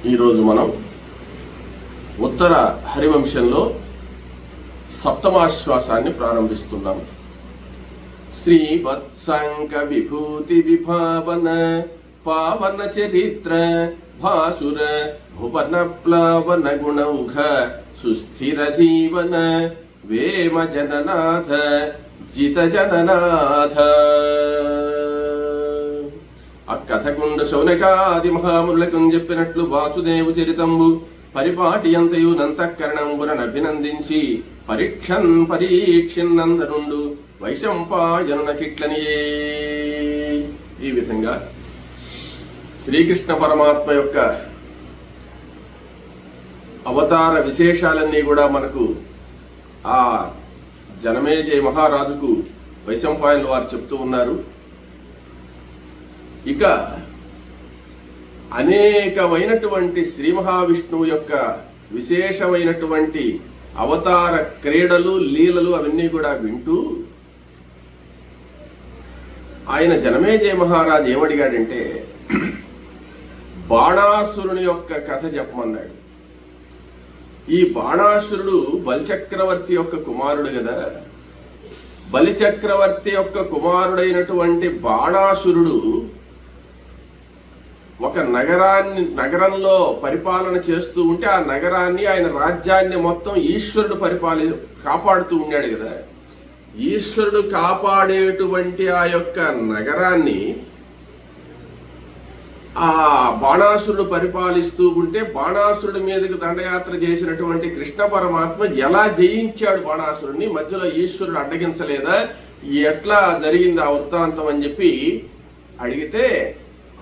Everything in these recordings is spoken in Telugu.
ఈరోజు మనం ఉత్తర హరివంశంలో సప్తమాశ్వాసాన్ని ప్రారంభిస్తున్నాం. శ్రీవత్సంక విభూతి విభావన పావన చరిత్ర భాసుర భువన ప్లవన గుణౌఘ సుస్థిర జీవన వేమ జననాథ జిత జననాథ. అక్కథకుండ శౌనకాది మహాములకు చెప్పినట్లు వాసుదేవు చరితంబు పరిపాటి అంతయు నంతఃకరణంబునభినందించి పరీక్షిన్నందనుండు వైశంపాయనునకిట్లనియే. ఈ విధంగా శ్రీకృష్ణ పరమాత్మ యొక్క అవతార విశేషాలన్నీ కూడా మనకు ఆ జనమేజయ మహారాజుకు వైశంపాయనుల వారు చెప్తూ ఉన్నారు. ఇక అనేకమైనటువంటి శ్రీ మహావిష్ణువు యొక్క విశేషమైనటువంటి అవతార క్రీడలు లీలలు అవన్నీ కూడా వింటూ ఆయన జనమేజయ మహారాజు ఏమడిగాడంటే బాణాసురుని యొక్క కథ చెప్పమన్నాడు. ఈ బాణాసురుడు బలిచక్రవర్తి యొక్క కుమారుడు కదా. బలిచక్రవర్తి యొక్క కుమారుడైనటువంటి బాణాసురుడు ఒక నగరంలో పరిపాలన చేస్తూ ఉంటే ఆ నగరాన్ని ఆయన రాజ్యాన్ని మొత్తం ఈశ్వరుడు కాపాడుతూ ఉన్నాడు కదా. ఈశ్వరుడు కాపాడేటువంటి ఆ యొక్క నగరాన్ని ఆ బాణాసురుడు పరిపాలిస్తూ ఉంటే బాణాసురుడి మీదకి దండయాత్ర చేసినటువంటి కృష్ణ పరమాత్మ ఎలా జయించాడు బాణాసురుడిని, మధ్యలో ఈశ్వరుడు అడ్డగించలేదా, ఎట్లా జరిగింది ఆ వృత్తాంతం అని చెప్పి అడిగితే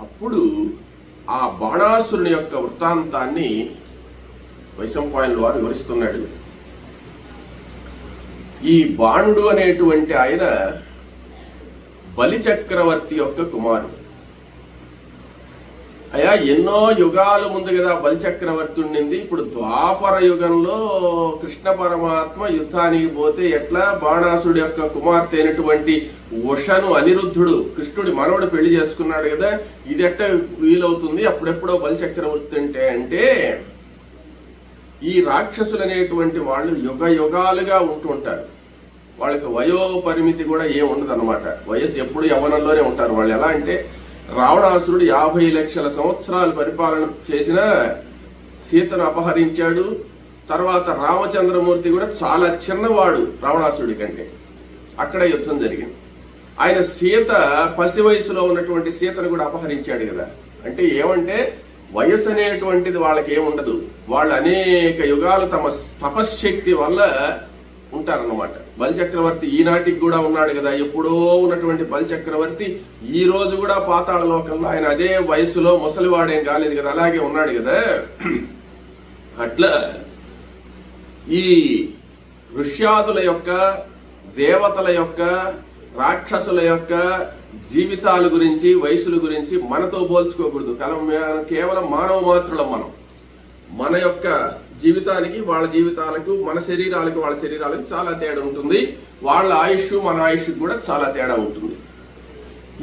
అప్పుడు ఆ బాణాసురుని యొక్క వృత్తాంతాన్ని వైశంపాయనుల వారు వివరిస్తున్నాడు. ఈ బాణుడు అనేటువంటి ఆయన బలిచక్రవర్తి యొక్క కుమారుడు. అయ్యా ఎన్నో యుగాల ముందు కదా బలిచక్రవర్తి ఉండింది. ఇప్పుడు ద్వాపర యుగంలో కృష్ణ పరమాత్మ యుద్ధానికి పోతే ఎట్లా బాణాసురుడి యొక్క కుమార్తె అయినటువంటి ఉషను అనిరుద్ధుడు కృష్ణుడి మనవడు పెళ్లి చేసుకున్నాడు కదా. ఇది ఎట్ట వీలవుతుంది? అప్పుడెప్పుడో బలిచక్రవర్తి అంటే ఈ రాక్షసులు అనేటువంటి వాళ్ళు యుగ యుగాలుగా ఉంటుంటారు. వాళ్ళకి వయో పరిమితి కూడా ఏం ఉండదు అనమాట. వయసు ఎప్పుడు యవ్వనంలోనే ఉంటారు వాళ్ళు. ఎలా అంటే రావణాసురుడు 50 లక్షల సంవత్సరాలు పరిపాలన చేసిన సీతను అపహరించాడు. తర్వాత రామచంద్రమూర్తి కూడా చాలా చిన్నవాడు రావణాసురుడి కంటే. అక్కడ యుద్ధం జరిగింది. ఆయన సీత పసి వయసులో ఉన్నటువంటి సీతను కూడా అపహరించాడు కదా. అంటే ఏమంటే వయసు అనేటువంటిది వాళ్ళకి ఏముండదు. వాళ్ళు అనేక యుగాలు తమ తపశ్శక్తి వల్ల ఉంటారన్నమాట. బలిచక్రవర్తి ఈనాటికి కూడా ఉన్నాడు కదా. ఎప్పుడో ఉన్నటువంటి బలిచక్రవర్తి ఈ రోజు కూడా పాతాళ లోకంలో ఆయన అదే వయసులో ముసలివాడేం కాలేదు కదా, అలాగే ఉన్నాడు కదా. అట్లా ఈ ఋష్యాదుల యొక్క దేవతల యొక్క రాక్షసుల యొక్క జీవితాల గురించి వయసుల గురించి మనతో పోల్చుకోకూడదు. కేవలం మానవ మాత్రులం మనం. మన యొక్క జీవితానికి వాళ్ళ జీవితాలకు, మన శరీరాలకు వాళ్ళ శరీరాలకు చాలా తేడా ఉంటుంది. వాళ్ళ ఆయుష్ మన ఆయుష్ కూడా చాలా తేడా ఉంటుంది.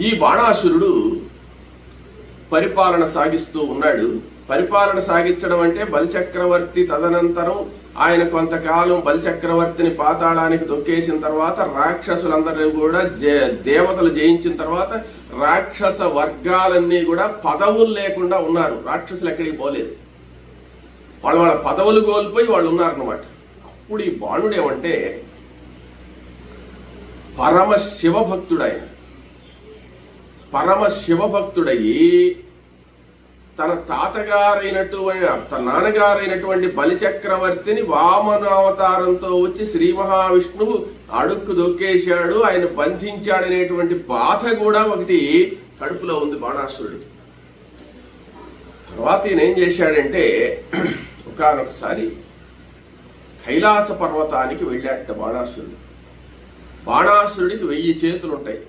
ఈ బాణాసురుడు పరిపాలన సాగిస్తూ ఉన్నాడు. పరిపాలన సాగించడం అంటే బలిచక్రవర్తి తదనంతరం ఆయన కొంతకాలం బలిచక్రవర్తిని పాతాళానికి దొక్కేసిన తర్వాత రాక్షసులందరూ కూడా దేవతలు జయించిన తర్వాత రాక్షస వర్గాలన్నీ కూడా పదవులు లేకుండా ఉన్నారు. రాక్షసులు ఎక్కడికి పోలేదు. వాళ్ళ పదవులు కోల్పోయి వాళ్ళు ఉన్నారన్నమాట. అప్పుడు ఈ బాణుడు ఏమంటే పరమ శివభక్తుడైన పరమ శివభక్తుడయి తన తన నాన్నగారైనటువంటి బలిచక్రవర్తిని వామనావతారంతో వచ్చి శ్రీ మహావిష్ణువు అడుక్కు దొక్కేశాడు, ఆయన బంధించాడనేటువంటి బాధ కూడా ఒకటి కడుపులో ఉంది బాణాసురుడికి. తర్వాత ఈయన ఏం చేశాడంటే ఒకానొకసారి కైలాస పర్వతానికి వెళ్ళాట బాణాసురుడు. బాణాసురుడికి 1000 చేతులు ఉంటాయి.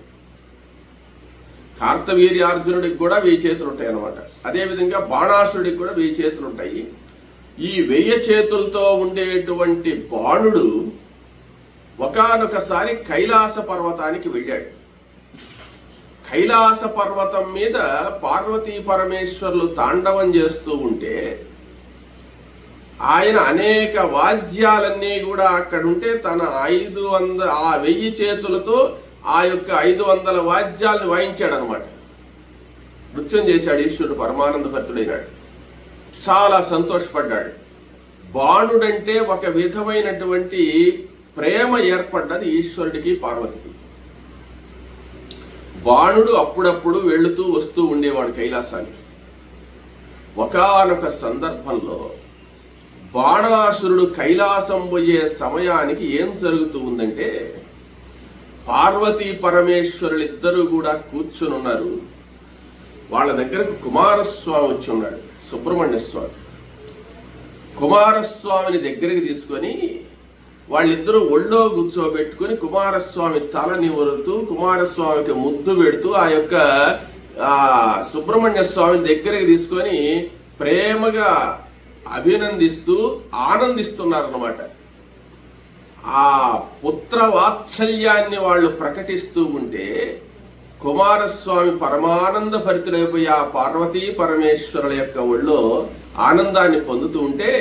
కార్తవీర్యార్జునుడికి కూడా 1000 చేతులు ఉంటాయి అన్నమాట. అదేవిధంగా బాణాసురుడికి కూడా 1000 చేతులు ఉంటాయి. ఈ 1000 చేతులతో ఉండేటువంటి బాణుడు ఒకానొకసారి కైలాస పర్వతానికి వెళ్ళాడు. కైలాస పర్వతం మీద పార్వతీ పరమేశ్వరులు తాండవం చేస్తూ ఉంటే ఆయన అనేక వాద్యాలన్నీ కూడా అక్కడుంటే తన 1000 చేతులతో ఆ యొక్క 500 వాద్యాలను వాయించాడు అనమాట. నృత్యం చేశాడు. ఈశ్వరుడు పరమానంద భరితుడైనాడు. చాలా సంతోషపడ్డాడు. బాణుడంటే ఒక విధమైనటువంటి ప్రేమ ఏర్పడ్డది ఈశ్వరుడికి పార్వతికి. బాణుడు అప్పుడప్పుడు వెళుతూ వస్తూ ఉండేవాడు కైలాసానికి. ఒకానొక సందర్భంలో బాణాసురుడు కైలాసం పోయే సమయానికి ఏం జరుగుతూ ఉందంటే, పార్వతీ పరమేశ్వరులిద్దరూ కూడా కూర్చుని ఉన్నారు. వాళ్ళ దగ్గరకు కుమారస్వామి వచ్చి ఉన్నాడు, సుబ్రహ్మణ్య స్వామి. కుమారస్వామిని దగ్గరికి తీసుకొని వాళ్ళిద్దరూ ఒళ్ళో కూర్చోబెట్టుకుని కుమారస్వామి తల నివరుతూ కుమారస్వామికి ముద్దు పెడుతూ ఆ యొక్క సుబ్రహ్మణ్య స్వామిని దగ్గరికి తీసుకొని ప్రేమగా అభినందిస్తూ ఆనందిస్తున్నారన్నమాట. ఆ పుత్ర వాత్సల్యాన్ని వాళ్ళు ప్రకటిస్తూ ఉంటే కుమారస్వామి పరమానంద భరితుడైపోయి ఆ పార్వతీ పరమేశ్వరుల యొక్క ఒళ్ళో ఆనందాన్ని పొందుతూ ఉంటే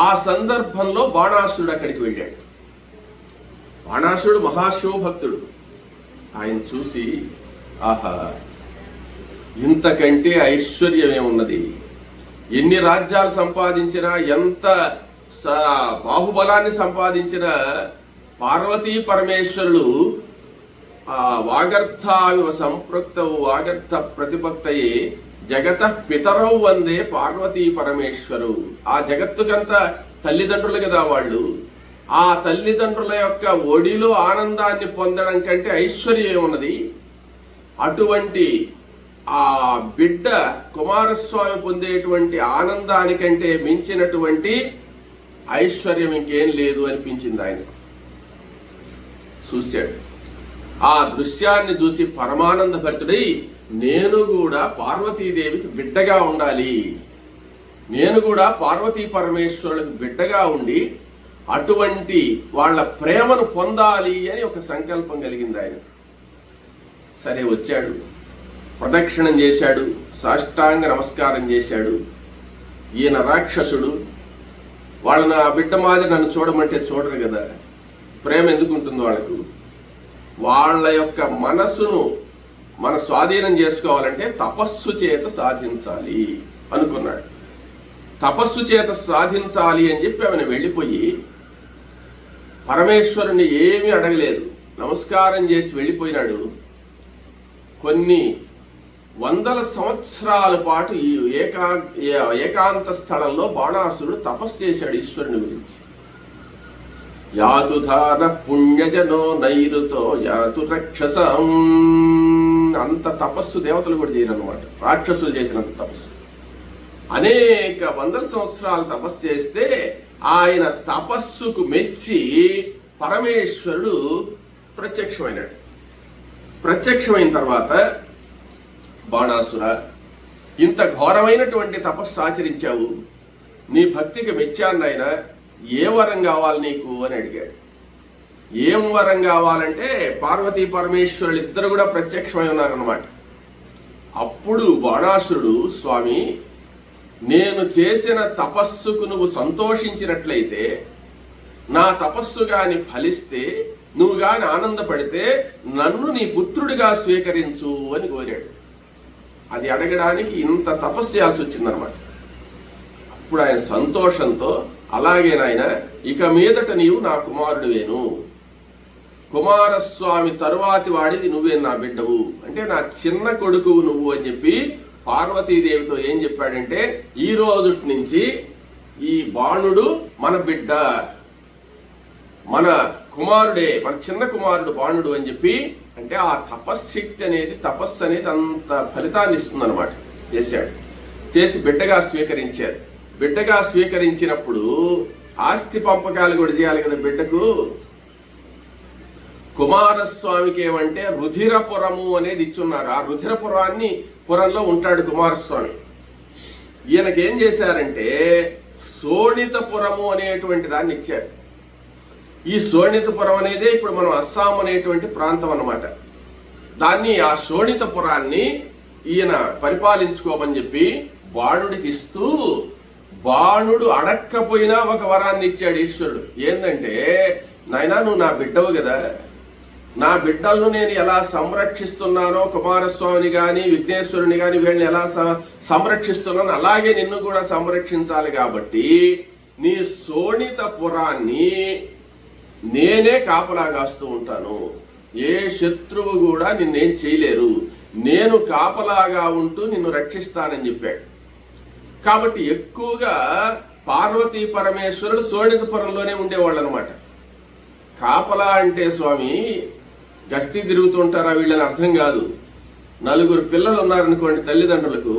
ఆ సందర్భంలో బాణాసురుడు అక్కడికి వెళ్ళాడు. బాణాసురుడు మహాశివభక్తుడు. ఆయన చూసి, ఆహా, ఇంతకంటే ఐశ్వర్యమేమున్నది, ఎన్ని రాజ్యాలు సంపాదించినా, ఎంత బాహుబలాన్ని సంపాదించిన పార్వతీ పరమేశ్వరులు వాగర్థావివ సంపృక్తవు వాగర్థ ప్రతిపత్తయే జగత పితరౌ వందే పార్వతీ పరమేశ్వరు. ఆ జగత్తుకంతా తల్లిదండ్రులు కదా వాళ్ళు. ఆ తల్లిదండ్రుల యొక్క ఒడిలో ఆనందాన్ని పొందడం కంటే ఐశ్వర్యం ఏమున్నది? అటువంటి ఆ బిడ్డ కుమారస్వామి పొందేటువంటి ఆనందానికంటే మించినటువంటి ఐశ్వర్యం ఇంకేం లేదు అనిపించింది ఆయన. చూశాడు. ఆ దృశ్యాన్ని చూసి పరమానంద భరితుడై, నేను కూడా పార్వతీదేవికి బిడ్డగా ఉండాలి, నేను కూడా పార్వతీ పరమేశ్వరులకు బిడ్డగా ఉండి అటువంటి వాళ్ళ ప్రేమను పొందాలి అని ఒక సంకల్పం కలిగింది ఆయన. సరే, వచ్చాడు, ప్రదక్షిణం చేశాడు, సాష్టాంగ నమస్కారం చేశాడు. ఈయన రాక్షసుడు, వాళ్ళని ఆ బిడ్డ మాదిరి నన్ను చూడమంటే చూడరు కదా, ప్రేమ ఎందుకు ఉంటుంది వాళ్ళకు? వాళ్ళ యొక్క మనస్సును మన స్వాధీనం చేసుకోవాలంటే తపస్సు చేత సాధించాలి అనుకున్నాడు. తపస్సు చేత సాధించాలి అని చెప్పి ఆమెను వెళ్ళిపోయి పరమేశ్వరుని ఏమీ అడగలేదు, నమస్కారం చేసి వెళ్ళిపోయినాడు. కొన్ని 100 సంవత్సరాల పాటు ఈ ఏకాంత స్థలంలో బాణాసురుడు తపస్సు చేశాడు ఈశ్వరుని గురించి. యాతుధాన పుణ్యజనో నైరుతో యాతు రక్షసం. అంత తపస్సు దేవతలు కూడా చేయరన్నమాట, రాక్షసులు చేసినంత తపస్సు. అనేక 100 సంవత్సరాలు తపస్సు చేస్తే ఆయన తపస్సుకు మెచ్చి పరమేశ్వరుడు ప్రత్యక్షమైనాడు. ప్రత్యక్షమైన తర్వాత, బాణాసుర, ఇంత ఘోరమైనటువంటి తపస్సు ఆచరించావు, నీ భక్తికి మెచ్చాను నాయన, ఏ వరం కావాలి నీకు అని అడిగాడు. ఏం వరం కావాలంటే పార్వతీ పరమేశ్వరులు ఇద్దరు కూడా ప్రత్యక్షమై ఉన్నారన్నమాట. అప్పుడు బాణాసురుడు, స్వామి, నేను చేసిన తపస్సుకు నువ్వు సంతోషించినట్లయితే, నా తపస్సు గాని ఫలిస్తే, నువ్వు గాని ఆనందపడితే నన్ను నీ పుత్రుడిగా స్వీకరించు అని కోరాడు. అది అడగడానికి ఇంత తపస్సు చేయాల్సి వచ్చిందనమాట. అప్పుడు ఆయన సంతోషంతో, అలాగే నాయన, ఇక మీదట నీవు నా కుమారుడివేను, కుమారస్వామి తరువాతి వాడిది నువ్వే నా బిడ్డవు, అంటే నా చిన్న కొడుకువు నువ్వు అని చెప్పి పార్వతీదేవితో ఏం చెప్పాడంటే, ఈ రోజు నుంచి ఈ బాణుడు మన బిడ్డ, మన కుమారుడే, మన చిన్న కుమారుడు బాణుడు అని చెప్పి, అంటే ఆ తపశ్శక్తి అనేది, తపస్సు అనేది అంత ఫలితాన్ని ఇస్తుంది అనమాట. చేశాడు. చేసి బిడ్డగా స్వీకరించారు. బిడ్డగా స్వీకరించినప్పుడు ఆస్తి పంపకాలు కూడా చేయాలి కదా బిడ్డకు. కుమారస్వామికి ఏమంటే రుధిరపురము అనేది ఇచ్చున్నారు. ఆ పురంలో ఉంటాడు కుమారస్వామి. ఈయనకి ఏం చేశారంటే శోణితపురము అనేటువంటి దాన్ని ఇచ్చారు. ఈ శోణితపురం అనేదే ఇప్పుడు మనం అస్సాం అనేటువంటి ప్రాంతం అన్నమాట. దాన్ని ఆ శోణితపురాన్ని ఈయన పరిపాలించుకోమని చెప్పి బాణుడికి ఇస్తూ, బాణుడు అడక్కపోయినా ఒక వరాన్ని ఇచ్చాడు ఈశ్వరుడు. ఏంటంటే, నాయనా నువ్వు నా బిడ్డవు కదా, నా బిడ్డలను నేను ఎలా సంరక్షిస్తున్నానో, కుమారస్వామిని గాని విఘ్నేశ్వరుని గాని వీళ్ళని ఎలా సంరక్షిస్తున్నానో అలాగే నిన్ను కూడా సంరక్షించాలి. కాబట్టి నీ శోణితపురాన్ని నేనే కాపలాగాస్తూ ఉంటాను, ఏ శత్రువు కూడా నిన్నేం చేయలేరు, నేను కాపలాగా ఉంటూ నిన్ను రక్షిస్తానని చెప్పాడు. కాబట్టి ఎక్కువగా పార్వతీ పరమేశ్వరుడు శోణితపురంలోనే ఉండేవాళ్ళు అనమాట. కాపలా అంటే స్వామి గస్తీ తిరుగుతుంటారా వీళ్ళని అర్థం కాదు. నలుగురు పిల్లలు ఉన్నారనుకోండి తల్లిదండ్రులకు,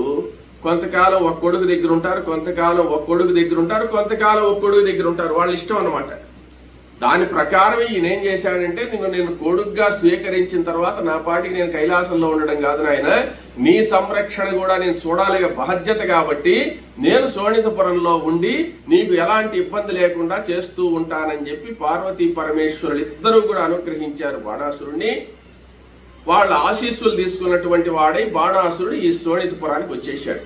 కొంతకాలం ఒక కొడుకు దగ్గర ఉంటారు, కొంతకాలం ఒక కొడుకు దగ్గర ఉంటారు, కొంతకాలం ఒక కొడుకు దగ్గర ఉంటారు, వాళ్ళ ఇష్టం అనమాట. దాని ప్రకారం ఈయన ఏం చేశాడంటే, నేను కొడుకుగా స్వీకరించిన తర్వాత నా పాటికి నేను కైలాసంలో ఉండడం కాదు నాయన, నీ సంరక్షణ కూడా నేను చూడాలి బాధ్యత, కాబట్టి నేను శోణితపురంలో ఉండి నీకు ఎలాంటి ఇబ్బంది లేకుండా చేస్తూ ఉంటానని చెప్పి పార్వతీ పరమేశ్వరులు ఇద్దరూ కూడా అనుగ్రహించారు బాణాసురుణ్ణి. వాళ్ళ ఆశీస్సులు తీసుకున్నటువంటి వాడై బాణాసురుడు ఈ శోణితపురానికి వచ్చేసాడు.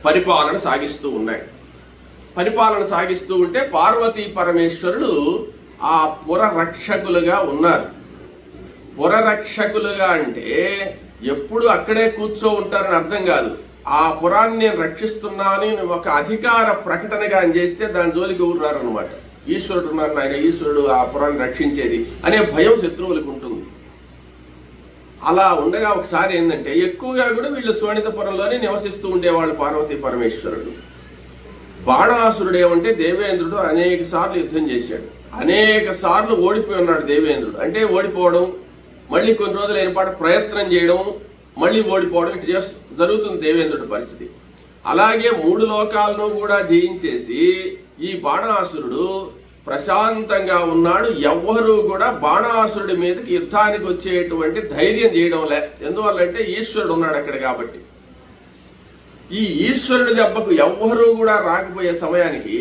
పరిపాలన సాగిస్తూ ఉన్నాడు. పరిపాలన సాగిస్తూ ఉంటే పార్వతీ పరమేశ్వరులు ఆ పురరక్షకులుగా ఉన్నారు. పురరక్షకులుగా అంటే ఎప్పుడు అక్కడే కూర్చో ఉంటారని అర్థం కాదు. ఆ పురాన్ని నేను రక్షిస్తున్నాను ఒక అధికార ప్రకటనగా చేస్తే దాని జోలికి ఊరు రారనమాట. ఈశ్వరుడు ఉన్నారు ఆయన, ఈశ్వరుడు ఆ పురాన్ని రక్షించేది అనే భయం శత్రువులకు ఉంటుంది. అలా ఉండగా ఒకసారి ఏంటంటే, ఎక్కువగా కూడా వీళ్ళు శోణితపురంలోనే నివసిస్తూ ఉండేవాళ్ళు పార్వతీ పరమేశ్వరుడు. బాణాసురుడు ఏమంటే, దేవేంద్రుడు అనేక సార్లు యుద్ధం చేశాడు, అనేక సార్లు ఓడిపోయి ఉన్నాడు దేవేంద్రుడు. అంటే ఓడిపోవడం, మళ్ళీ కొన్ని రోజులు అయిన పాటు ప్రయత్నం చేయడం, మళ్ళీ ఓడిపోవడం, ఇటు జరుగుతుంది దేవేంద్రుడి పరిస్థితి. అలాగే 3 లోకాలను కూడా జయించేసి ఈ బాణాసురుడు ప్రశాంతంగా ఉన్నాడు. ఎవ్వరూ కూడా బాణాసురుడి మీదకి యుద్ధానికి వచ్చేటువంటి ధైర్యం చేయడంలే. ఎందువల్లంటే ఈశ్వరుడు ఉన్నాడు అక్కడ కాబట్టి. ఈ ఈశ్వరుడి దెబ్బకు ఎవ్వరూ కూడా రాకపోయే సమయానికి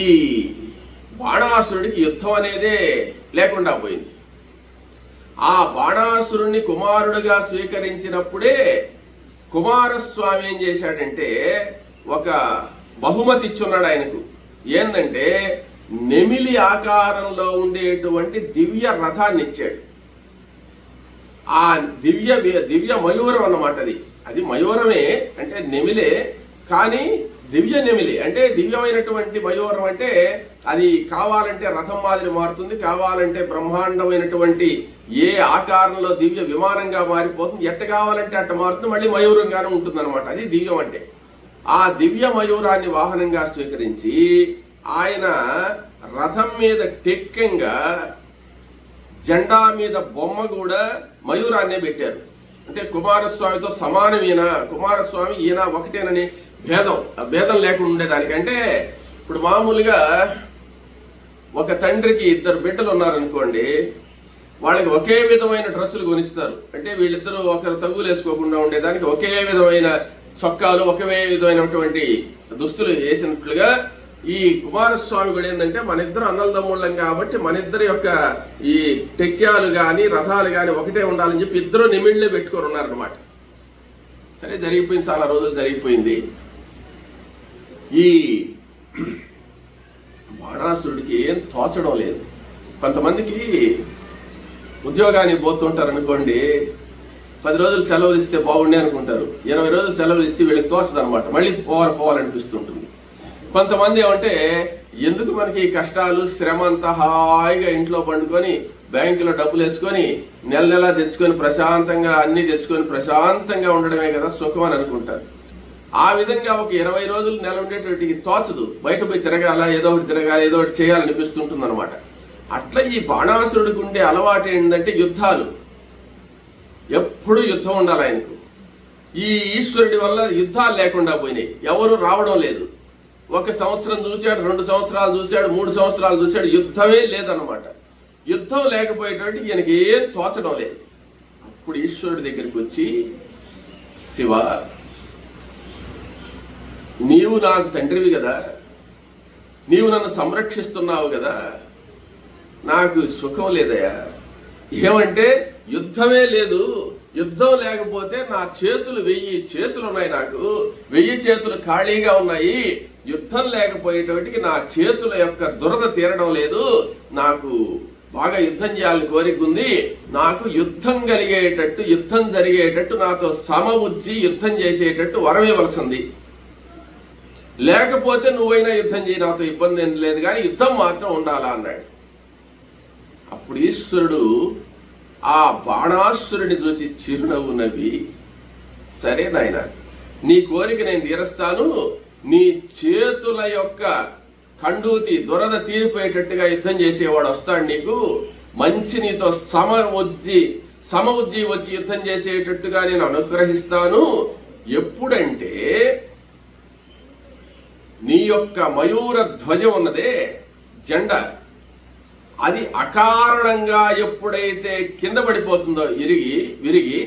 ఈ బాణాసురుడికి యుద్ధం అనేదే లేకుండా పోయింది. ఆ బాణాసురుణ్ణి కుమారుడిగా స్వీకరించినప్పుడే కుమారస్వామి ఏం చేశాడంటే, ఒక బహుమతి ఇచ్చున్నాడు ఆయనకు. ఏంటంటే, నెమిలి ఆకారంలో ఉండేటువంటి దివ్య రథాన్ని ఇచ్చాడు. ఆ దివ్య మయూరం అన్నమాట. అది మయూరమే, అంటే నెమిలే, కానీ దివ్య నెమిలి అంటే దివ్యమైనటువంటి మయూరం. అంటే అది కావాలంటే రథం మాదిరి మారుతుంది, కావాలంటే బ్రహ్మాండమైనటువంటి ఏ ఆకారంలో దివ్య విమానంగా మారిపోతుంది, ఎట్ట కావాలంటే అట్ట మారుతుంది, మళ్ళీ మయూరంగానే ఉంటుంది అనమాట. అది దివ్యం అంటే. ఆ దివ్య మయూరాన్ని వాహనంగా స్వీకరించి ఆయన రథం మీద టెక్కంగా జెండా మీద బొమ్మ కూడా మయూరాన్నే పెట్టారు. అంటే కుమారస్వామితో సమానమైన కుమారస్వామి ఈయన ఒకటేనని భేదం లేకుండా ఉండేదానికంటే, ఇప్పుడు మామూలుగా ఒక తండ్రికి 2 బిడ్డలు ఉన్నారనుకోండి, వాళ్ళకి ఒకే విధమైన డ్రెస్సులు కొనిస్తారు. అంటే వీళ్ళిద్దరూ ఒకరు తగులు వేసుకోకుండా ఉండేదానికి ఒకే విధమైన చొక్కాలు, ఒకే విధమైనటువంటి దుస్తులు వేసినట్లుగా ఈ కుమారస్వామి కూడా ఏంటంటే, మన ఇద్దరు అన్నలదమ్ముళ్ళం కాబట్టి మన ఇద్దరి యొక్క ఈ టెక్యాలు గాని రథాలు గాని ఒకటే ఉండాలని చెప్పి ఇద్దరు నిమిళ్ళే పెట్టుకొని ఉన్నారనమాట. సరే, జరిగిపోయింది, చాలా రోజులు జరిగిపోయింది. ఈ బాణాసురుడికి ఏం తోచడం లేదు. కొంతమందికి ఉద్యోగానికి పోతుంటారు అనుకోండి, 10 రోజులు సెలవులు ఇస్తే బాగుండే అనుకుంటారు, 20 రోజులు సెలవులు ఇస్తే వీళ్ళకి తోచదు అనమాట, మళ్ళీ పోవాలనిపిస్తుంటుంది. కొంతమంది ఏమంటే, ఎందుకు మనకి ఈ కష్టాలు, శ్రమ అంతా హాయిగా ఇంట్లో పండుకొని బ్యాంకులో డబ్బులు వేసుకొని నెల తెచ్చుకొని ప్రశాంతంగా అన్ని తెచ్చుకొని ప్రశాంతంగా ఉండడమే కదా సుఖం అని అనుకుంటారు. ఆ విధంగా ఒక 20 రోజులు నెల ఉండేటట్టుకి తోచదు, బయట పోయి తిరగాల, ఏదో ఒకటి తిరగాలి, ఏదో ఒకటి చేయాలనిపిస్తుంటుంది అనమాట. అట్లా ఈ బాణాసురుడికి ఉండే అలవాటు ఏంటంటే యుద్ధాలు, ఎప్పుడు యుద్ధం ఉండాలి ఆయనకు. ఈ ఈశ్వరుడి వల్ల యుద్ధాలు లేకుండా పోయినాయి, ఎవరు రావడం లేదు. 1 సంవత్సరం చూశాడు, 2 సంవత్సరాలు చూశాడు, 3 సంవత్సరాలు చూశాడు, యుద్ధమే లేదన్నమాట. యుద్ధం లేకపోయేటువంటి ఈయనకి ఏం తోచడం లేదు. అప్పుడు ఈశ్వరుడి దగ్గరికి వచ్చి, శివ, నీవు నాకు తండ్రివి కదా, నీవు నన్ను సంరక్షిస్తున్నావు కదా, నాకు సుఖం లేదయా, ఏమంటే యుద్ధమే లేదు, యుద్ధం లేకపోతే నా చేతులు 1000 చేతులు ఉన్నాయి, నాకు 1000 చేతులు ఖాళీగా ఉన్నాయి, యుద్ధం లేకపోయేటోటికి నా చేతుల యొక్క దురద తీరడం లేదు, నాకు బాగా యుద్ధం చేయాలని కోరిక ఉంది, నాకు యుద్ధం కలిగేటట్టు యుద్ధం జరిగేటట్టు నాతో సమబుద్ధి యుద్ధం చేసేటట్టు వరం ఇవ్వాల్సింది, లేకపోతే నువ్వైనా యుద్ధం చేయి, నాతో ఇబ్బంది ఏం లేదు, కానీ యుద్ధం మాత్రం ఉండాలా అన్నాడు. అప్పుడు ఈశ్వరుడు ఆ బాణాసురుడిని చూసి చిరునవ్వు నవ్వి, సరే నాయన, నీ కోరిక నేను తీరుస్తాను, నీ చేతుల యొక్క కండూతి దురద తీరిపోయేటట్టుగా యుద్ధం చేసేవాడు వస్తాడు, నీకు మంచి నీతో సమబుద్ధి వచ్చి యుద్ధం చేసేటట్టుగా నేను అనుగ్రహిస్తాను. ఎప్పుడంటే నీ యొక్క మయూర ధ్వజం ఉన్నదే జెండా, అది అకారణంగా ఎప్పుడైతే కింద పడిపోతుందో విరిగి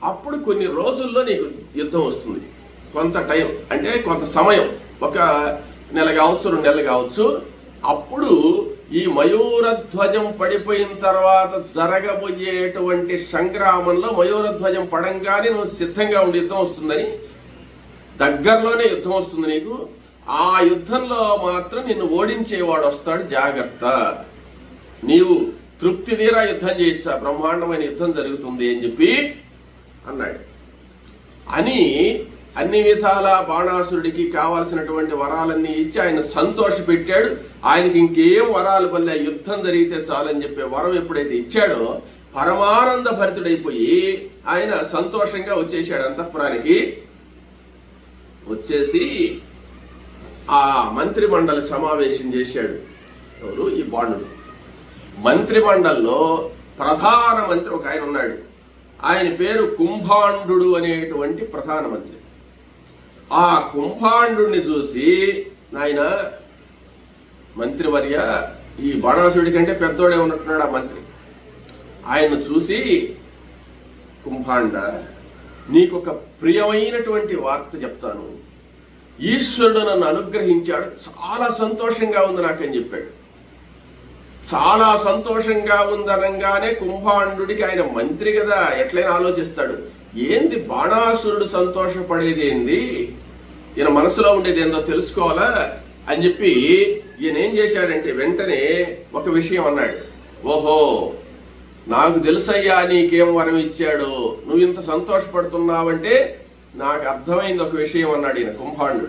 అప్పుడు కొన్ని రోజుల్లో నీకు యుద్ధం వస్తుంది. కొంత టైం అంటే కొంత సమయం, 1 నెల కావచ్చు, 2 నెలలు కావచ్చు. అప్పుడు ఈ మయూర ధ్వజం పడిపోయిన తర్వాత జరగబోయేటువంటి సంగ్రామంలో మయూర ధ్వజం పడంగానే నువ్వు సిద్ధంగా ఉండి యుద్ధం వస్తుందని, దగ్గరలోనే యుద్ధం వస్తుంది నీకు. ఆ యుద్ధంలో మాత్రం నిన్ను ఓడించేవాడు వస్తాడు, జాగ్రత్త, నీవు తృప్తి తీరా యుద్ధం చేయొచ్చా, బ్రహ్మాండమైన యుద్ధం జరుగుతుంది అని చెప్పి అన్నాడు. అని అన్ని విధాల బాణాసురుడికి కావాల్సినటువంటి వరాలన్నీ ఇచ్చి ఆయన సంతోషపెట్టాడు. ఆయనకి ఇంకేం వరాలు వల్ల యుద్ధం జరిగితే చాలని చెప్పే వరం ఎప్పుడైతే ఇచ్చాడో పరమానంద భరితుడైపోయి ఆయన సంతోషంగా వచ్చేసాడు అంతఃపురానికి. వచ్చేసి ఆ మంత్రి మండలి సమావేశం చేశాడు. ఎవరు? ఈ బాణుడు. మంత్రి మండలిలో ప్రధానమంత్రి ఒక ఆయన ఉన్నాడు, ఆయన పేరు కుంభాండు అనేటువంటి ప్రధానమంత్రి. ఆ కుంభాండుని చూసి, నాయన మంత్రివర్య, ఈ బాణాసుడి కంటే పెద్దోడే ఉన్నట్టున్నాడు ఆ మంత్రి. ఆయన్ను చూసి, కుంభాండ, నీకొక ప్రియమైనటువంటి వార్త చెప్తాను, ఈశ్వరుడు నన్ను అనుగ్రహించాడు, చాలా సంతోషంగా ఉంది నాకని చెప్పాడు. చాలా సంతోషంగా ఉందనగానే కుంభాండుడికి, ఆయన మంత్రి కదా ఎట్లయినా ఆలోచిస్తాడు, ఏంది బాణాసురుడు సంతోషపడేది ఏంది, ఈయన మనసులో ఉండేది ఏందో తెలుసుకోవాలా అని చెప్పి ఈయన ఏం చేశాడంటే వెంటనే ఒక విషయం అన్నాడు. ఓహో, నాకు తెలుసయ్యా నీకేం వరం ఇచ్చాడు, నువ్వు ఇంత సంతోషపడుతున్నావంటే నాకు అర్థమైంది ఒక విషయం అన్నాడు ఈయన కుంభాండు.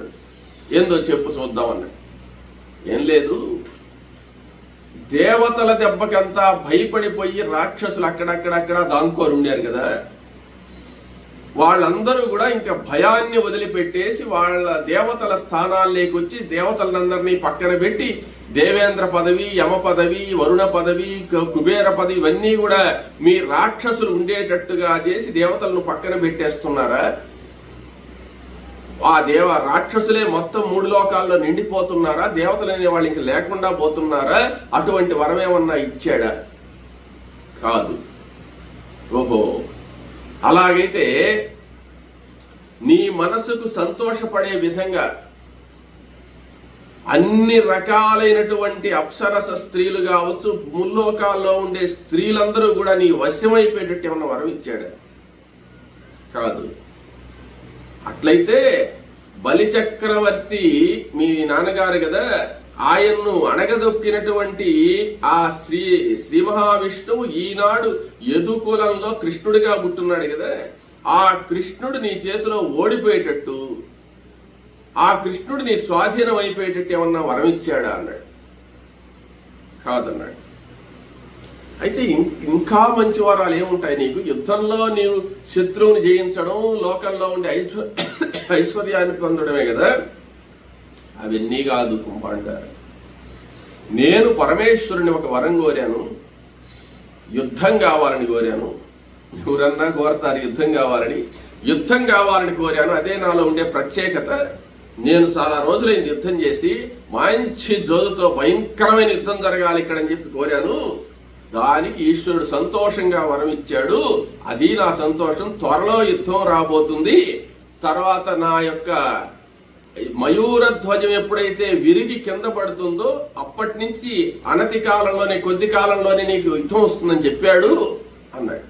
ఏందో చెప్పు చూద్దామన్నాడు. ఏం లేదు, దేవతల దెబ్బకంతా భయపడిపోయి రాక్షసులు అక్కడక్కడక్కడ దాంకోరు ఉండారు కదా, వాళ్ళందరూ కూడా ఇంకా భయాన్ని వదిలిపెట్టేసి వాళ్ళ దేవతల స్థానాల్లోకి వచ్చి దేవతలందరినీ పక్కన పెట్టి దేవేంద్ర పదవి, యమ పదవి, వరుణ పదవి, కుబేర పదవి ఇవన్నీ కూడా మీ రాక్షసులు ఉండేటట్టుగా చేసి దేవతలను పక్కన పెట్టేస్తున్నారా? ఆ రాక్షసులే మొత్తం 3 లోకాల్లో నిండిపోతున్నారా? దేవతలు అనే వాళ్ళు ఇంక లేకుండా పోతున్నారా? అటువంటి వరం ఏమన్నా ఇచ్చాడా? కాదు. ఓహో, అలాగైతే నీ మనసుకు సంతోషపడే విధంగా అన్ని రకాలైనటువంటి అప్సరస స్త్రీలు కావచ్చు, ముల్లోకాల్లో ఉండే స్త్రీలందరూ కూడా నీ వశమైపోయేటట్టు ఏమన్నా వరం ఇచ్చాడా? కాదు. అట్లయితే బలిచక్రవర్తి మీ నాన్నగారు కదా, ఆయన్ను అణగదొక్కినటువంటి ఆ శ్రీ మహావిష్ణువు ఈనాడు యదుకులంలో కృష్ణుడిగా పుట్టున్నాడు కదా, ఆ కృష్ణుడు నీ చేతిలో ఓడిపోయేటట్టు, ఆ కృష్ణుడు నీ స్వాధీనం అయిపోయేటట్టు ఏమన్నా వరం ఇచ్చాడా అన్నాడు. కాదన్నాడు. అయితే ఇంకా మంచి వరాలు ఏముంటాయి నీకు? యుద్ధంలో నీవు శత్రువుని జయించడం, లోకంలో ఉండే ఐశ్వర్యాన్ని పొందడమే కదా. అవన్నీ కాదు కుంభాండ, నేను పరమేశ్వరుని ఒక వరం కోరాను, యుద్ధం కావాలని కోరాను. ఎవరన్నా కోరతారు యుద్ధం కావాలని కోరాను. అదే నాలో ఉండే ప్రత్యేకత. నేను చాలా రోజులైంది యుద్ధం చేసి, మంచి జోదుతో భయంకరమైన యుద్ధం జరగాలి ఇక్కడ అని చెప్పి కోరాను. దానికి ఈశ్వరుడు సంతోషంగా వరం ఇచ్చాడు. అది నా సంతోషం. త్వరలో యుద్ధం రాబోతుంది. తర్వాత నా యొక్క మయూర ధ్వజం ఎప్పుడైతే విరిగి కింద పడుతుందో అప్పటి నుంచి అనతి కాలంలోనే, కొద్ది కాలంలోనే నీకు యుద్ధం వస్తుందని చెప్పాడు అన్నాడు.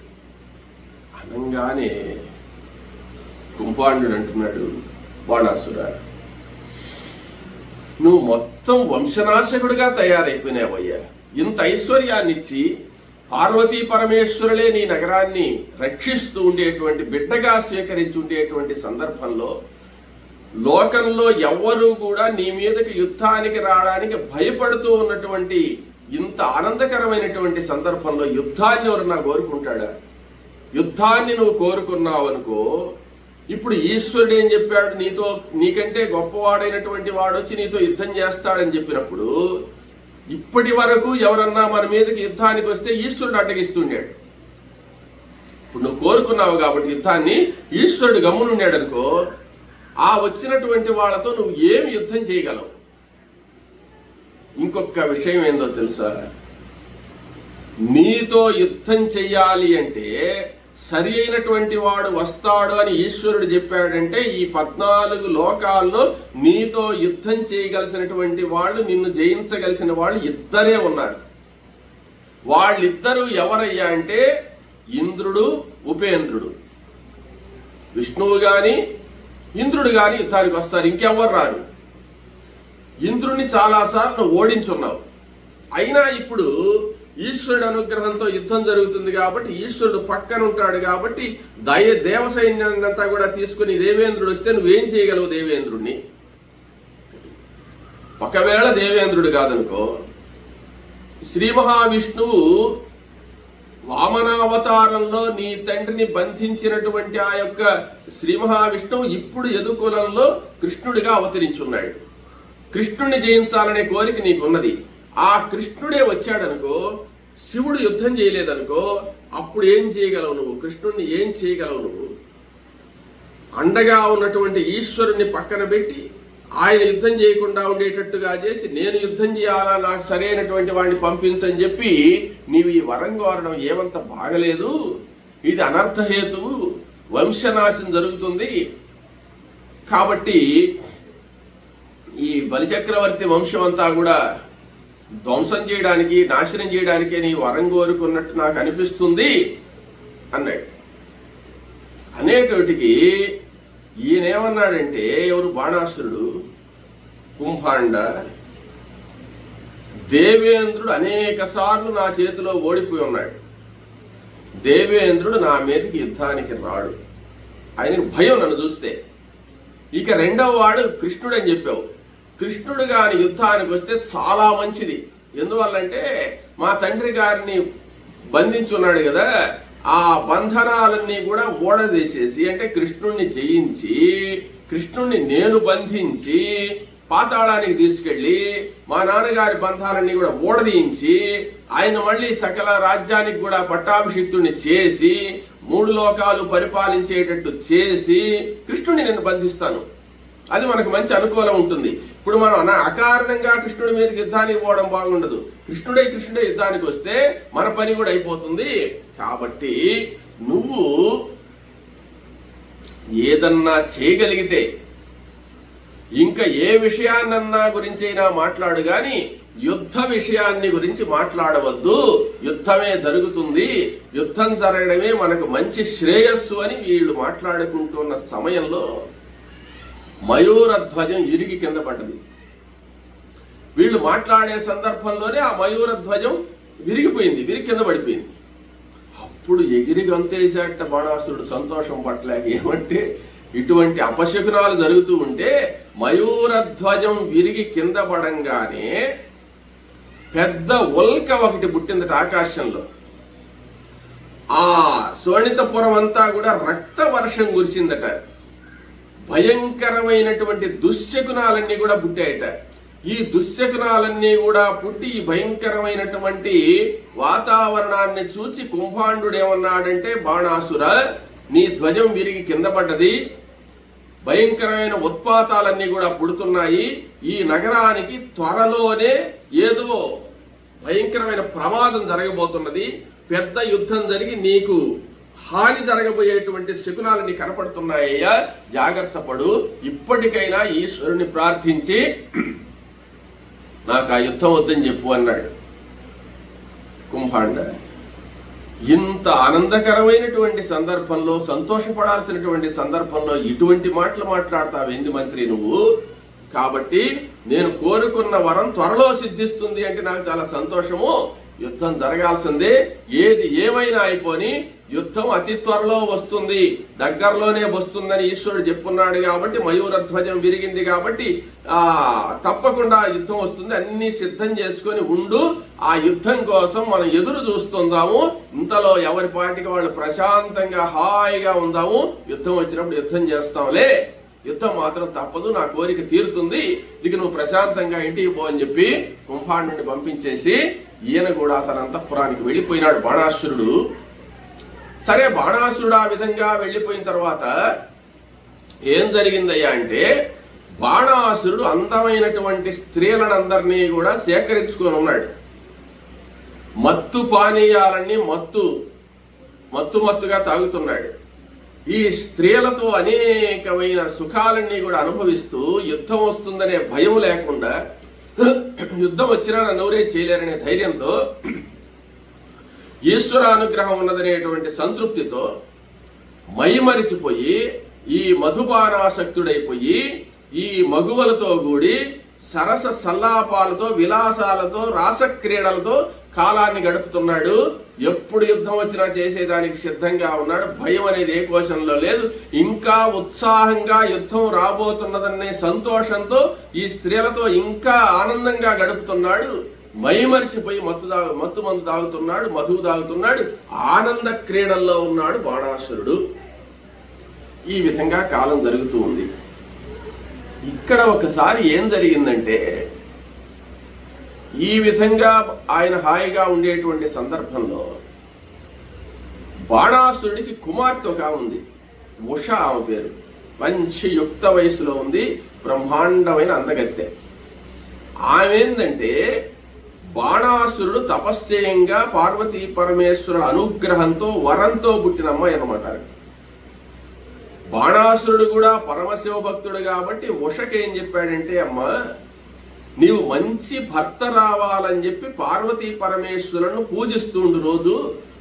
అనగానే కుంభాండు అంటున్నాడు, బాణాసుర, నువ్వు మొత్తం వంశనాశకుడిగా తయారైపోయినావయ్యా. ఇంత ఐశ్వర్యాన్నిచ్చి పార్వతీ పరమేశ్వరులే నీ నగరాన్ని రక్షిస్తూ ఉండేటువంటి, బిడ్డగా స్వీకరించి ఉండేటువంటి సందర్భంలో లోకంలో ఎవ్వరూ కూడా నీ మీదకి యుద్ధానికి రావడానికి భయపడుతూ ఉన్నటువంటి ఇంత ఆనందకరమైనటువంటి సందర్భంలో యుద్ధాన్ని ఎవరన్నా కోరుకుంటాడా? యుద్ధాన్ని నువ్వు కోరుకున్నావు అనుకో, ఇప్పుడు ఈశ్వరుడు ఏం చెప్పాడు, నీకంటే గొప్పవాడైనటువంటి వాడు వచ్చి నీతో యుద్ధం చేస్తాడని చెప్పినప్పుడు ఇప్పటి వరకు ఎవరన్నా మన మీదకి యుద్ధానికి వస్తే ఈశ్వరుడు అడ్డగిస్తుండాడు. ఇప్పుడు నువ్వు కోరుకున్నావు కాబట్టి యుద్ధాన్ని, ఈశ్వరుడు గమ్మునున్నాడు అనుకో, ఆ వచ్చినటువంటి వాళ్ళతో నువ్వు ఏమి యుద్ధం చేయగలవు? ఇంకొక విషయం ఏందో తెలుసా, నీతో యుద్ధం చెయ్యాలి అంటే సరి అయినటువంటి వాడు వస్తాడు అని ఈశ్వరుడు చెప్పాడంటే ఈ 14 లోకాల్లో నీతో యుద్ధం చేయగలిసినటువంటి వాళ్ళు, నిన్ను జయించగలిసిన వాళ్ళు ఇద్దరే ఉన్నారు. వాళ్ళిద్దరూ ఎవరయ్యా అంటే ఇంద్రుడు, ఉపేంద్రుడు. విష్ణువు గాని ఇంద్రుడు గాని యుద్ధానికి వస్తారు, ఇంకెవ్వరు రారు. ఇంద్రుడిని చాలాసార్లు ఓడించున్నావు, అయినా ఇప్పుడు ఈశ్వరుడు అనుగ్రహంతో యుద్ధం జరుగుతుంది కాబట్టి ఈశ్వరుడు పక్కన ఉంటాడు కాబట్టి దేవ సైన్యాన్ని అంతా కూడా తీసుకుని దేవేంద్రుడు వస్తే నువ్వేం చేయగలవు దేవేంద్రుడిని? ఒకవేళ దేవేంద్రుడు కాదనుకో, శ్రీ మహావిష్ణువు వామనావతారంలో నీ తండ్రిని బంధించినటువంటి ఆ యొక్క శ్రీ మహావిష్ణువు ఇప్పుడు యదుకులంలో కృష్ణుడిగా అవతరించున్నాడు. కృష్ణుడిని జయించాలనే కోరిక నీకున్నది. ఆ కృష్ణుడే వచ్చాడనుకో, శివుడు యుద్ధం చేయలేదనుకో, అప్పుడు ఏం చేయగలవు నువ్వు? కృష్ణుడిని ఏం చేయగలవు నువ్వు? అండగా ఉన్నటువంటి ఈశ్వరుణ్ణి పక్కన పెట్టి ఆయన యుద్ధం చేయకుండా ఉండేటట్టుగా చేసి నేను యుద్ధం చేయాలా, నాకు సరైనటువంటి వాడిని పంపించని చెప్పి నీవు ఈ వరం కోరడం ఏమంత బాగలేదు. ఇది అనర్థహేతువు, వంశనాశం జరుగుతుంది. కాబట్టి ఈ బలిచక్రవర్తి వంశం అంతా కూడా ధ్వంసం చేయడానికి, నాశనం చేయడానికి నీ వరం కోరుకున్నట్టు నాకు అనిపిస్తుంది అన్నాడు. అనేటోటికి ఈయనేమన్నాడంటే, ఎవరు బాణాసురుడు, కుంభాండ, దేవేంద్రుడు అనేక సార్లు నా చేతిలో ఓడిపోయి ఉన్నాడు. దేవేంద్రుడు నా మీదకి యుద్ధానికి రాడు, ఆయనకు భయం నన్ను చూస్తే. ఇక రెండవ వాడు కృష్ణుడు అని చెప్పావు. కృష్ణుడు గాని యుద్ధానికి వస్తే చాలా మంచిది. ఎందువల్లంటే మా తండ్రి గారిని బంధించున్నాడు కదా, ఆ బంధనాలన్నీ కూడా ఓడదీసేసి, అంటే కృష్ణుణ్ణి జయించి, కృష్ణుణ్ణి నేను బంధించి పాతాళానికి తీసుకెళ్లి మా నాన్నగారి బంధాలన్నీ కూడా ఓడదీయించి ఆయన మళ్ళీ సకల రాజ్యానికి కూడా పట్టాభిషిక్తుడిని చేసి 3 లోకాలు పరిపాలించేటట్టు చేసి కృష్ణుడిని నేను బంధిస్తాను. అది మనకు మంచి అనుకూలం ఉంటుంది. ఇప్పుడు మనం అకారణంగా కృష్ణుడి మీదకి యుద్ధానికి పోవడం బాగుండదు. కృష్ణుడే యుద్ధానికి వస్తే మన పని కూడా అయిపోతుంది. కాబట్టి నువ్వు ఏదన్నా చేయగలిగితే ఇంకా ఏ విషయాన్నన్నా గురించైనా మాట్లాడు గాని యుద్ధ విషయాన్ని గురించి మాట్లాడవద్దు. యుద్ధమే జరుగుతుంది, యుద్ధం జరగడమే మనకు మంచి శ్రేయస్సు అని వీళ్ళు మాట్లాడుకుంటున్న సమయంలో మయూర ధ్వజం ఇరిగి కింద పడ్డది. వీళ్ళు మాట్లాడే సందర్భంలోనే ఆ మయూర ధ్వజం విరిగిపోయింది, విరిగి కింద పడిపోయింది. అప్పుడు ఎగిరి గంతేశాట బాణాసురుడు సంతోషం పట్టలేక. ఏమంటే ఇటువంటి అపశకునాలు జరుగుతూ ఉంటే మయూర ధ్వజం విరిగి కింద పడంగానే పెద్ద ఉల్క ఒకటి పుట్టిందట ఆకాశంలో. ఆ శోణితపురం అంతా కూడా రక్త వర్షం కురిసిందట. భయంకరమైనటువంటి దుశ్శకునాలన్నీ కూడా పుట్టాయట. ఈ దుశ్శకునాలన్నీ కూడా పుట్టి ఈ భయంకరమైనటువంటి వాతావరణాన్ని చూచి కుంభాండు ఏమన్నాడంటే, బాణాసుర, నీ ధ్వజం విరిగి కింద పడ్డది, భయంకరమైన ఉత్పాతాలన్నీ కూడా పుడుతున్నాయి, ఈ నగరానికి త్వరలోనే ఏదో భయంకరమైన ప్రమాదం జరగబోతున్నది, పెద్ద యుద్ధం జరిగి నీకు హాని జరగబోయేటువంటి శకునాలని కనపడుతున్నాయ్యా, జాగ్రత్త పడు. ఇప్పటికైనా ఈశ్వరుని ప్రార్థించి నాకు ఆ యుద్ధం వద్దని చెప్పు అన్నాడు కుంభాండ. ఇంత ఆనందకరమైనటువంటి సందర్భంలో, సంతోషపడాల్సినటువంటి సందర్భంలో ఇటువంటి మాటలు మాట్లాడతావేంది మంత్రి నువ్వు? కాబట్టి నేను కోరుకున్న వరం త్వరలో సిద్ధిస్తుంది అంటే నాకు చాలా సంతోషము. యుద్ధం జరగాల్సిందే, ఏది ఏమైనా అయిపోని యుద్ధం అతి త్వరలో వస్తుంది, దగ్గరలోనే వస్తుందని ఈశ్వరుడు చెప్పున్నాడు. కాబట్టి మయూరధ్వజం విరిగింది కాబట్టి తప్పకుండా యుద్ధం వస్తుంది, అన్ని సిద్ధం చేసుకొని ఉండు. ఆ యుద్ధం కోసం మనం ఎదురు చూస్తుందాము. ఇంతలో ఎవరి పాటికి వాళ్ళు ప్రశాంతంగా హాయిగా ఉందాము. యుద్ధం వచ్చినప్పుడు యుద్ధం చేస్తాంలే, యుద్ధం మాత్రం తప్పదు, నా కోరిక తీరుతుంది, ఇక నువ్వు ప్రశాంతంగా ఇంటికి పో అని చెప్పి కుంభాండుని పంపించేసి ఈయన కూడా తన అంతఃపురానికి వెళ్ళిపోయినాడు బాణాసురుడు. సరే, బాణాసురుడు ఆ విధంగా వెళ్ళిపోయిన తర్వాత ఏం జరిగిందయ్యా అంటే, బాణాసురుడు అందమైనటువంటి స్త్రీలనందరినీ కూడా సేకరించుకొని ఉన్నాడు. మత్తు పానీయాలన్నీ మత్తుగా తాగుతున్నాడు. ఈ స్త్రీలతో అనేకమైన సుఖాలన్నీ కూడా అనుభవిస్తూ యుద్ధం వస్తుందనే భయం లేకుండా, యుద్ధం వచ్చినా నన్ను ఎవరే చేయలేరనే ధైర్యంతో, ఈశ్వరానుగ్రహం ఉన్నదనేటువంటి సంతృప్తితో మైమరిచిపోయి ఈ మధుపానాసక్తుడైపోయి ఈ మగువలతో కూడి సరస సల్లాపాలతో, విలాసాలతో, రాసక్రీడలతో కాలాన్ని గడుపుతున్నాడు. ఎప్పుడు యుద్ధం వచ్చినా చేసేదానికి సిద్ధంగా ఉన్నాడు. భయం అనేది ఏ కోశంలో లేదు. ఇంకా ఉత్సాహంగా యుద్ధం రాబోతున్నదనే సంతోషంతో ఈ స్త్రీలతో ఇంకా ఆనందంగా గడుపుతున్నాడు. మైమరిచిపోయి మత్తు మందు తాగుతున్నాడు, మధువు తాగుతున్నాడు, ఆనంద క్రీడల్లో ఉన్నాడు బాణాసురుడు. ఈ విధంగా కాలం జరుగుతూ ఉంది. ఇక్కడ ఒకసారి ఏం జరిగిందంటే, ఈ విధంగా ఆయన హాయిగా ఉండేటువంటి సందర్భంలో బాణాసురుడికి కుమార్తె ఒక ఉంది, ఉష ఆమె పేరు. మంచి యుక్త వయసులో ఉంది, బ్రహ్మాండమైన అందగత్తె. ఆమె ఏంటంటే, బాణాసురుడు తపశ్చయంగా పార్వతీ పరమేశ్వరుల అనుగ్రహంతో వరంతో పుట్టిన అమ్మాయి అన్నమాట. బాణాసురుడు కూడా పరమశివ భక్తుడు కాబట్టి ఉషకేం చెప్పాడంటే, అమ్మ నీవు మంచి భర్త రావాలని చెప్పి పార్వతీ పరమేశ్వరులను పూజిస్తుండు, రోజు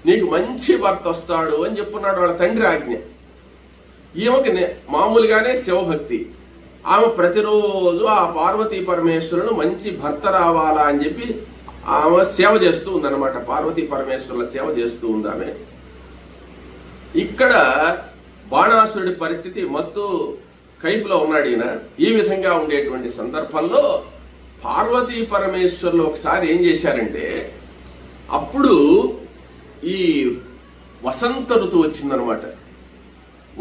నీకు మంచి భర్త వస్తాడు అని చెప్పున్నాడు వాళ్ళ తండ్రి ఆజ్ఞ. ఈమెకి మామూలుగానే శివభక్తి. ఆమె ప్రతిరోజు ఆ పార్వతీ పరమేశ్వరులను మంచి భర్త రావాలా అని చెప్పి ఆమె సేవ చేస్తూ ఉందన్నమాట. పార్వతీ పరమేశ్వరుల సేవ చేస్తూ ఉంది ఆమె. ఇక్కడ బాణాసురుడి పరిస్థితి మత్తు కైపులో ఉన్నాడు ఈయన. ఈ విధంగా ఉండేటువంటి సందర్భంలో పార్వతీ పరమేశ్వరులు ఒకసారి ఏం చేశారంటే, అప్పుడు ఈ వసంత ఋతువు వచ్చిందనమాట.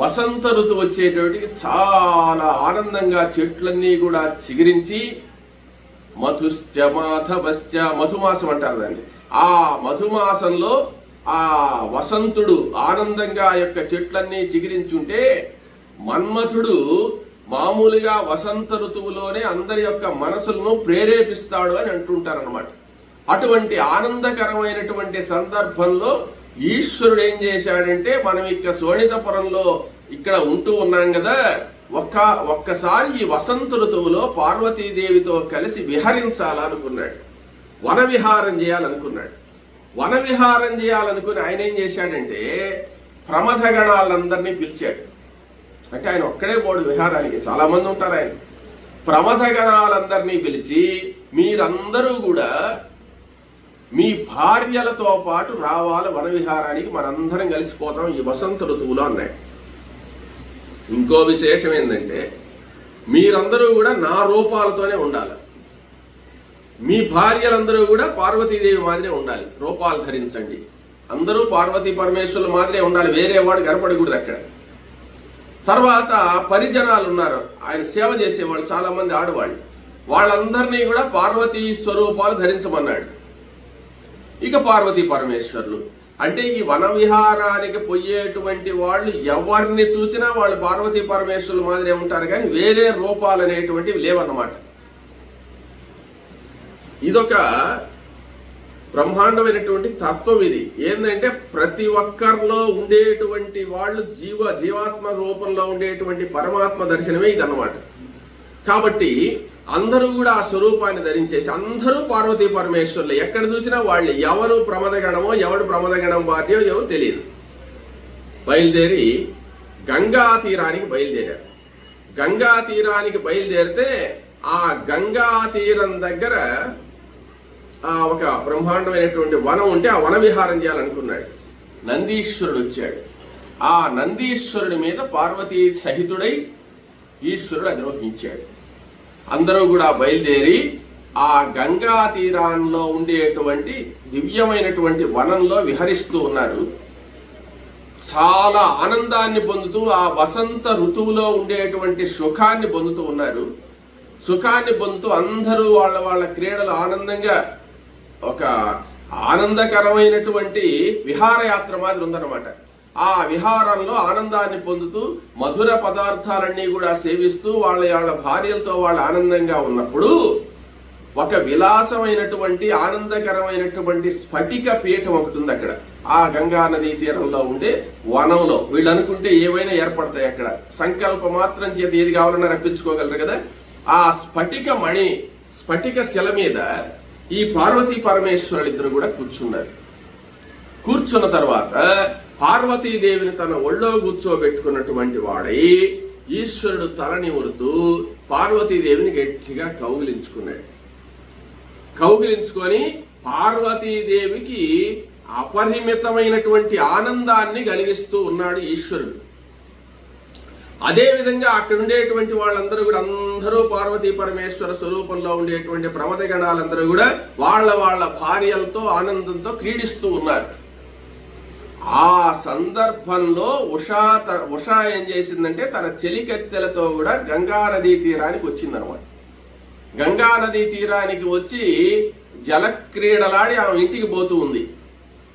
వసంత ఋతువు వచ్చేటప్పటికి చాలా ఆనందంగా చెట్లన్నీ కూడా చిగురించి, మధుశ్చ మాధవశ్చ, మధుమాసం అంటారు దాన్ని. ఆ మధుమాసంలో ఆ వసంతుడు ఆనందంగా ఆ యొక్క చెట్లన్నీ చిగిరించుంటే, మన్మథుడు మామూలుగా వసంత ఋతువులోనే అందరి యొక్క మనసులను ప్రేరేపిస్తాడు అని అంటుంటారనమాట. అటువంటి ఆనందకరమైనటువంటి సందర్భంలో ఈశ్వరుడు ఏం చేశాడంటే, మనం ఇక్కడ శోణితపురంలో ఇక్కడ ఉంటూ ఉన్నాం కదా, ఒక్కసారి ఈ వసంత ఋతువులో పార్వతీదేవితో కలిసి విహరించాలనుకున్నాడు, వన విహారం చేయాలనుకున్నాడు. వన విహారం చేయాలనుకుని ఆయన ఏం చేశాడంటే, ప్రమథగణాలందరినీ పిలిచాడు. అంటే ఆయన ఒక్కడే పోడు విహారానికి, చాలా మంది ఉంటారు. ఆయన ప్రమథగణాలందరినీ పిలిచి, మీరందరూ కూడా మీ భార్యలతో పాటు రావాలి వన విహారానికి, మనందరం కలిసిపోతాం ఈ వసంత ఋతువులో అన్నాడు. ఇంకో విశేషం ఏంటంటే, మీరందరూ కూడా నా రూపాలతోనే ఉండాలి, మీ భార్యలందరూ కూడా పార్వతీదేవి మాదిరే ఉండాలి, రూపాలు ధరించండి, అందరూ పార్వతీ పరమేశ్వరుల మాదిరే ఉండాలి, వేరే వాడు కనపడకూడదు అక్కడ. తర్వాత పరిజనాలు ఉన్నారు, ఆయన సేవ చేసేవాళ్ళు చాలా మంది ఆడవాళ్ళు, వాళ్ళందరినీ కూడా పార్వతీ స్వరూపాలు ధరించమన్నాడు. ఇక పార్వతీ పరమేశ్వరులు అంటే ఈ వన విహారానికి పోయేటువంటి వాళ్ళు ఎవరిని చూసినా వాళ్ళు పార్వతీ పరమేశ్వరుల మాదిరే ఉంటారు, కానీ వేరే రూపాలు అనేటువంటివి లేవన్నమాట. ఇదొక బ్రహ్మాండమైనటువంటి తత్వం ఇది. ఏంటంటే ప్రతి ఒక్కరిలో ఉండేటువంటి వాళ్ళు జీవాత్మ రూపంలో ఉండేటువంటి పరమాత్మ దర్శనమే ఇదన్నమాట. కాబట్టి అందరూ కూడా ఆ స్వరూపాన్ని ధరించేసి అందరూ పార్వతీ పరమేశ్వరులు. ఎక్కడ చూసినా వాళ్ళు ఎవరు ప్రమదగణమో ఎవడు ప్రమదగణం భార్యో ఎవరు తెలియదు. బయలుదేరి గంగా తీరానికి బయలుదేరారు. గంగా తీరానికి బయలుదేరితే ఆ గంగా తీరం దగ్గర ఒక బ్రహ్మాండమైనటువంటి వనం ఉంటే ఆ వన విహారం చేయాలనుకున్నాడు. నందీశ్వరుడు వచ్చాడు. ఆ నందీశ్వరుడి మీద పార్వతీ సహితుడై ఈశ్వరుడు అధిరోహించాడు. అందరూ కూడా బయలుదేరి ఆ గంగా తీరాల్లో ఉండేటువంటి దివ్యమైనటువంటి వనంలో విహరిస్తూ ఉన్నారు. చాలా ఆనందాన్ని పొందుతూ ఆ వసంత ఋతువులో ఉండేటువంటి సుఖాన్ని పొందుతూ ఉన్నారు. సుఖాన్ని పొందుతూ అందరూ వాళ్ళ క్రీడలు ఆనందంగా ఒక ఆనందకరమైనటువంటి విహారయాత్ర మాదిరి ఉందన్నమాట. ఆ విహారంలో ఆనందాన్ని పొందుతూ మధుర పదార్థాలన్నీ కూడా సేవిస్తూ వాళ్ళ భార్యలతో వాళ్ళు ఆనందంగా ఉన్నప్పుడు ఒక విలాసమైనటువంటి ఆనందకరమైనటువంటి స్ఫటిక పీఠం ఒకటి ఉంది అక్కడ. ఆ గంగా నదీ తీరంలో ఉండే వనంలో. వీళ్ళు అనుకుంటే ఏవైనా ఏర్పడతాయి అక్కడ. సంకల్ప మాత్రం చేత ఏది కావాలన్నా రప్పించుకోగలరు కదా. ఆ స్ఫటిక శిల మీద ఈ పార్వతీ పరమేశ్వరులు ఇద్దరు కూడా కూర్చున్నారు. కూర్చున్న తర్వాత పార్వతీదేవిని తన ఒళ్ళో కూర్చోబెట్టుకున్నటువంటి వాడై ఈశ్వరుడు తలని ఉరుతూ పార్వతీదేవిని గట్టిగా కౌగిలించుకున్నాడు. కౌగిలించుకొని పార్వతీదేవికి అపరిమితమైనటువంటి ఆనందాన్ని కలిగిస్తూ ఉన్నాడు ఈశ్వరుడు. అదే విధంగా అక్కడ ఉండేటువంటి వాళ్ళందరూ కూడా అందరూ పార్వతీ పరమేశ్వర స్వరూపంలో ఉండేటువంటి ప్రమద గణాలందరూ కూడా వాళ్ళ భార్యలతో ఆనందంతో క్రీడిస్తూ ఉన్నారు. ఆ సందర్భంలో ఉషా ఏం చేసిందంటే తన చెలికత్తెలతో కూడా గంగా నదీ తీరానికి వచ్చిందనమాట. గంగా నదీ తీరానికి వచ్చి జలక్రీడలాడి ఆమె ఇంటికి పోతూ ఉంది.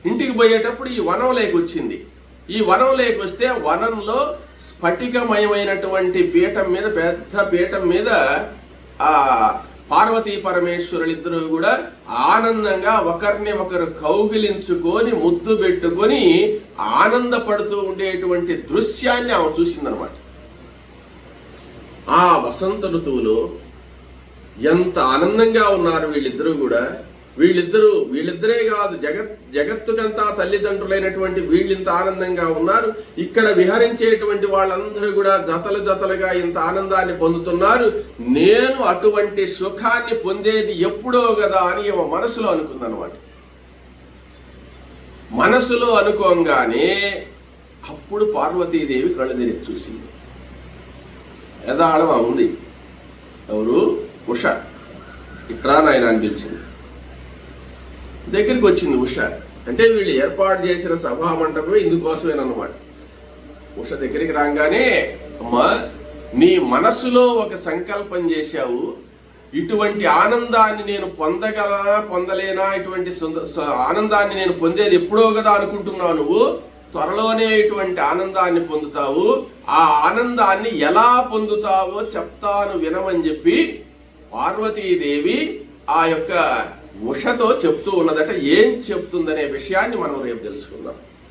ఇంటికి పోయేటప్పుడు ఈ వనంలోకి వచ్చింది. ఈ వనంలోకి వస్తే వనంలో స్ఫటికమయమైనటువంటి పీఠం మీద, పెద్ద పీఠం మీద ఆ పార్వతీ పరమేశ్వరులిద్దరూ కూడా ఆనందంగా ఒకరిని ఒకరు కౌగిలించుకొని ముద్దు పెట్టుకొని ఆనందపడుతూ ఉండేటువంటి దృశ్యాన్ని ఆమె చూసిందనమాట. ఆ వసంత ఋతువులో ఎంత ఆనందంగా ఉన్నారు వీళ్ళిద్దరూ కూడా. వీళ్ళిద్దరే కాదు, జగత్తుకంతా తల్లిదండ్రులైనటువంటి వీళ్ళింత ఆనందంగా ఉన్నారు. ఇక్కడ విహరించేటువంటి వాళ్ళందరూ కూడా జతలుగా ఇంత ఆనందాన్ని పొందుతున్నారు. నేను అటువంటి సుఖాన్ని పొందేది ఎప్పుడో కదా అని మనసులో అనుకుందనమాట. మనసులో అనుకోగానే అప్పుడు పార్వతీదేవి కళ్ళు తెరిచి చూసింది. యథాళం ఉంది. ఎవరు? ఉష. ఇట్రా నాయన అని పిలిచింది. దగ్గరికి వచ్చింది ఉష. అంటే వీళ్ళు ఏర్పాటు చేసిన సభా మండపమే ఇందుకోసమేనమాట. ఉష దగ్గరికి రాగానే, అమ్మా నీ మనస్సులో ఒక సంకల్పం చేశావు, ఇటువంటి ఆనందాన్ని నేను పొందలేనా, ఇటువంటి ఆనందాన్ని నేను పొందేది ఎప్పుడో కదా అనుకుంటున్నావు. నువ్వు త్వరలోనే ఇటువంటి ఆనందాన్ని పొందుతావు. ఆ ఆనందాన్ని ఎలా పొందుతావో చెప్తాను వినమని చెప్పి పార్వతీదేవి ఆ యొక్క ఉషతో చెప్తూ ఉన్నదట. ఏం చెప్తుందనే విషయాన్ని మనం రేపు తెలుసుకుందాం.